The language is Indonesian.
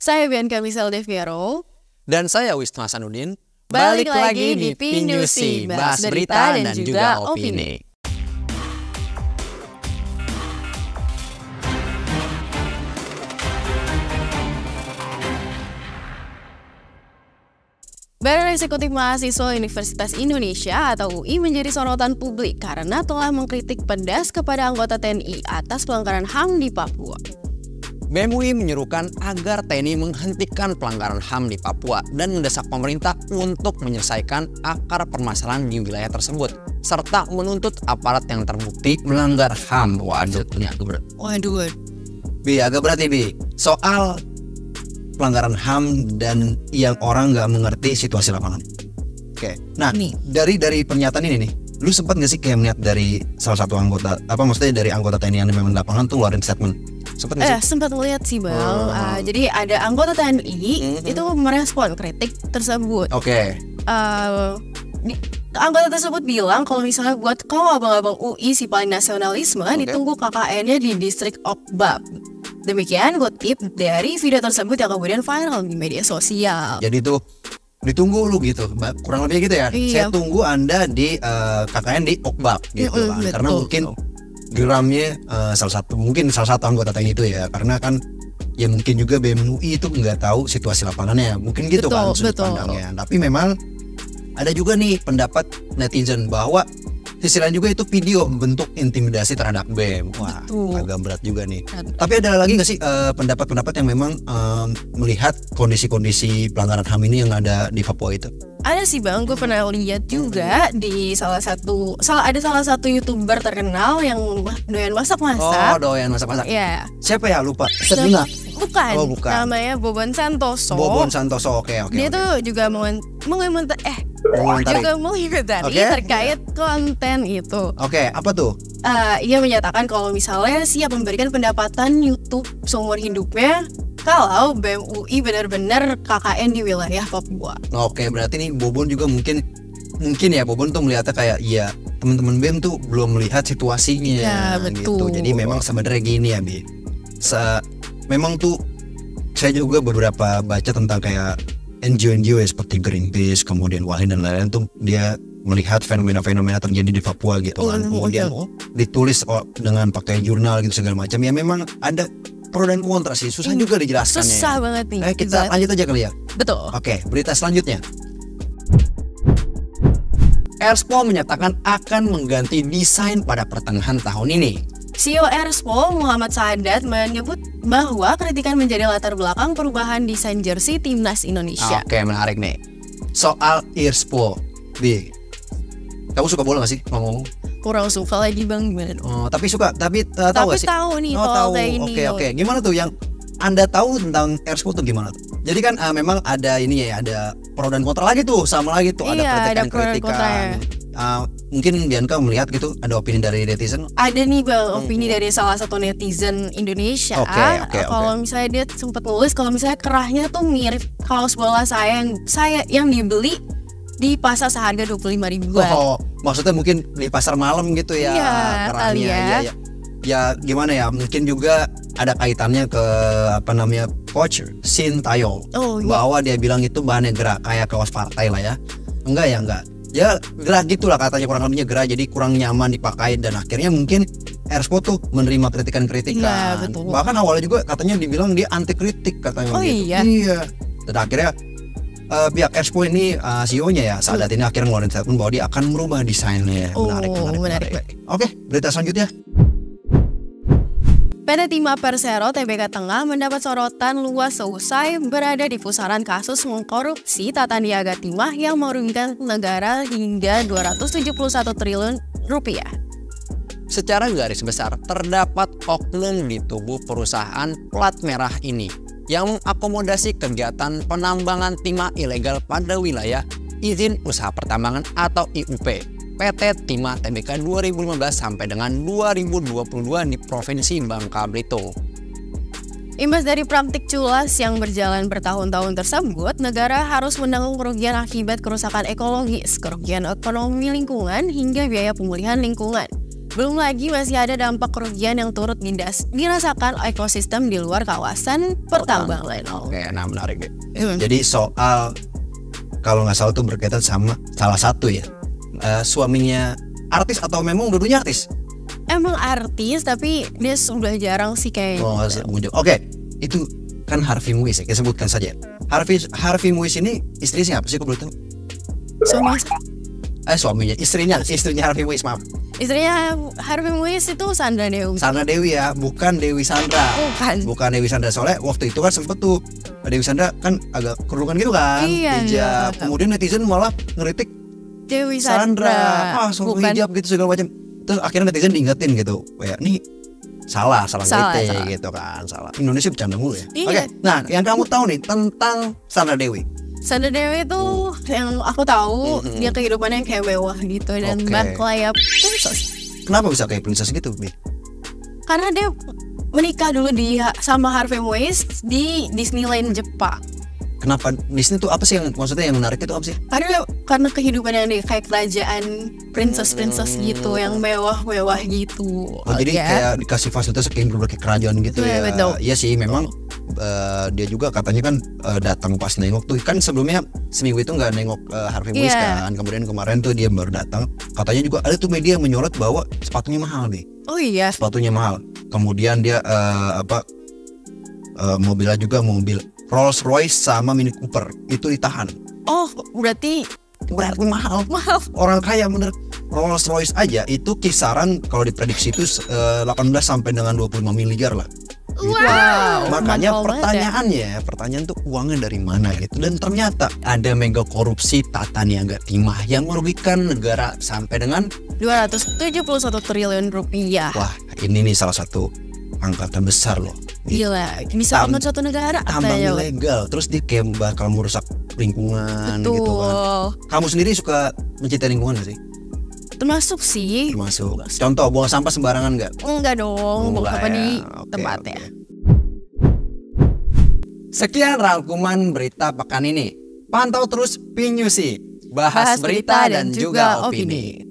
Saya Bianca Michelle De Fiero. Dan saya Wisnu Hasanuddin. Balik lagi di Pinusi, bahas berita dan juga opini. Badan Eksekutif Mahasiswa Universitas Indonesia atau UI menjadi sorotan publik karena telah mengkritik pedas kepada anggota TNI atas pelanggaran HAM di Papua. BEM UI menyerukan agar TNI menghentikan pelanggaran HAM di Papua dan mendesak pemerintah untuk menyelesaikan akar permasalahan di wilayah tersebut, serta menuntut aparat yang terbukti melanggar HAM. Waduh, ini agak berat. Waduh. Bi, agak berat Bi. Soal pelanggaran HAM dan yang orang nggak mengerti situasi lapangan. Oke, nah dari pernyataan ini nih, lu sempat nggak sih kayak melihat dari salah satu anggota, maksudnya dari anggota TNI yang memang di lapangan tuh ngeluarin statement? Sempat nggak sih? Sempat melihat sih Bang. Jadi ada anggota TNI itu merespon kritik tersebut. Oke. Anggota tersebut bilang kalau misalnya buat kalau abang-abang UI si paling nasionalisme ditunggu KKN-nya di distrik Okbab. Demikian kutip dari video tersebut yang kemudian viral di media sosial. Jadi tuh ditunggu lu gitu, kurang lebih gitu ya. Iya. Saya tunggu Anda di KKN di Okbab gitu kan. Karena mungkin geramnya salah satu anggota TNI itu ya. Karena kan ya mungkin juga BEM UI itu nggak tahu situasi lapangannya. Mungkin gitu kan sudut pandangnya. Tapi memang ada juga nih pendapat netizen bahwa sisi lain juga itu video bentuk intimidasi terhadap BEM. Wah, agak berat juga nih. Tapi ada lagi nggak sih pendapat-pendapat yang memang melihat kondisi-kondisi pelanggaran HAM ini yang ada di Papua itu? Ada sih Bang, gue pernah lihat juga di salah satu YouTuber terkenal yang doyan masak-masak. Oh, doyan masak-masak. Iya. Siapa ya, lupa? Sedina. Bukan. Oh, bukan. Namanya Bobon Santoso. Bobon Santoso, oke. Dia tuh juga mengomentari terkait konten itu. Oke, apa tuh? Ia menyatakan kalau misalnya siap memberikan pendapatan YouTube seumur hidupnya kalau BEM UI benar-benar KKN di wilayah Papua. Oke, berarti nih Bobon juga mungkin ya Bobon tuh melihatnya kayak ya teman-teman BEM tuh belum melihat situasinya. Ya, betul. Gitu. Jadi memang sebenarnya gini ya Bi. Memang tuh saya juga beberapa baca tentang kayak NGO ya seperti Greenpeace, kemudian Walhi dan lain-lain tuh dia melihat fenomena-fenomena terjadi di Papua gitu kan. Kemudian ditulis dengan pakai jurnal gitu segala macam. Ya memang ada pro dan kontra sih, susah juga dijelaskannya. Susah banget nih. Kita lanjut aja kali ya. Betul. Oke, berita selanjutnya. Erspo menyatakan akan mengganti desain pada pertengahan tahun ini. CEO Erspo Muhammad Sadat menyebut bahwa kritikan menjadi latar belakang perubahan desain jersey timnas Indonesia. Oke, menarik nih. Soal Erspo, Bi, kamu suka bola gak sih ngomong? Kurang suka lagi Bang, gimana? Oh, tapi tahu gak sih? Tahu nih, tahu. Kayak ini. Oke. Gimana tuh yang Anda tahu tentang Erspo tuh gimana tuh? Jadi kan memang ada ini ya, ada pro dan kontra lagi tuh, sama lagi tuh ada kritikan. Mungkin Bianca melihat gitu, ada opini dari netizen? Ada nih Bang, opini dari salah satu netizen Indonesia. Oke. Kalau misalnya dia sempat nulis kalau misalnya kerahnya tuh mirip kaos bola saya yang dibeli di pasar seharga 25.000-an. Oh, maksudnya mungkin di pasar malam gitu ya, kerahnya. Ya gimana ya, mungkin juga ada kaitannya ke coach Shin Taeyong. Bahwa dia bilang itu bahannya gerah, kayak kaos partai lah ya. Enggak. Ya gerah gitulah katanya, kurang lebihnya gerah, jadi kurang nyaman dipakai, dan akhirnya mungkin Erspo tuh menerima kritikan-kritikan. Ya, betul. Bahkan awalnya juga katanya dibilang dia anti kritik katanya. Iya. Dan akhirnya pihak Erspo ini CEO-nya ya Sadat ini akhirnya ngeluarin statement bahwa dia akan merubah desainnya. Menarik. Oke, berita selanjutnya. PT Timah Persero Tbk Tengah mendapat sorotan luas seusai berada di pusaran kasus mengkorupsi tata niaga timah yang merugikan negara hingga 271 triliun rupiah. Secara garis besar, terdapat oknum di tubuh perusahaan plat merah ini yang mengakomodasi kegiatan penambangan timah ilegal pada wilayah izin usaha pertambangan atau IUP PT Timah Tbk 2015 sampai dengan 2022 di Provinsi Bangka Belitung. Imbas dari praktik culas yang berjalan bertahun-tahun tersebut, negara harus menanggung kerugian akibat kerusakan ekologis, kerugian ekonomi lingkungan, hingga biaya pemulihan lingkungan. Belum lagi masih ada dampak kerugian yang turut dirasakan ekosistem di luar kawasan pertambangan. Oke, nah menarik deh. Jadi soal kalau nggak salah tuh berkaitan sama salah satu ya suaminya artis atau memang dulunya artis? Emang artis tapi dia sudah jarang sih kayaknya. Oh, oke, itu kan Harvey Muiz ya, kita sebutkan saja. Harvey Muiz ini istri siapa sih, kok boleh tahu? Suaminya, istrinya Harvey Muiz, maaf. Istrinya Harvey Muiz itu Sandra Dewi. Sandra Dewi ya, bukan Dewi Sandra. Bukan Dewi Sandra, soalnya waktu itu kan sempet tuh Dewi Sandra kan agak kerukan gitu kan. Iya. Kemudian netizen malah ngeritik Dewi Sandra. Bukan hijab gitu segala macam. Terus akhirnya netizen diingetin gitu, kayak nih salah gitu kan, salah. Indonesia bercanda mulu ya. Iya. Oke, nah yang kamu tahu nih tentang Sandra Dewi. Sandra Dewi itu yang aku tahu dia kehidupannya kayak mewah gitu dan kayak princess. Kenapa bisa kayak princess gitu, Bi? Karena dia menikah dulu sama Harvey Muiz di Disneyland Jepang. Kenapa Disney tuh apa sih yang maksudnya yang menarik itu apa sih? Karena kehidupan yang kayak kerajaan princess gitu yang mewah gitu. Oh, jadi kayak dikasih fasilitas kayak berbagai kerajaan gitu ya. Betul. Iya sih memang dia juga katanya kan datang pas nengok tuh kan sebelumnya seminggu itu nggak nengok Harvey Muiz kan. Kemudian kemarin tuh dia baru datang. Katanya juga ada tuh media yang menyorot bahwa sepatunya mahal nih. Oh iya. Sepatunya mahal. Kemudian dia mobilnya juga mobil Rolls Royce sama Mini Cooper itu ditahan. Oh, berarti mahal. Orang kaya bener. Rolls Royce aja itu kisaran kalau diprediksi itu 18 sampai dengan 25 miliar lah. Wow. Makanya pertanyaan tuh uangnya dari mana gitu. Dan ternyata ada mega korupsi tata niaga timah yang merugikan negara sampai dengan 271 triliun rupiah. Wah, ini nih salah satu angka terbesar loh. Gila, bisa bangun suatu negara. Tambang ilegal, terus dia kayak bakal merusak lingkungan. Betul. Gitu kan. Kamu sendiri suka mencintai lingkungan gak sih? Termasuk sih. Contoh, buang sampah sembarangan nggak? Enggak dong, buang sampah di tempatnya. Sekian rangkuman berita pekan ini. Pantau terus Pinyusi, bahas berita dan juga opini.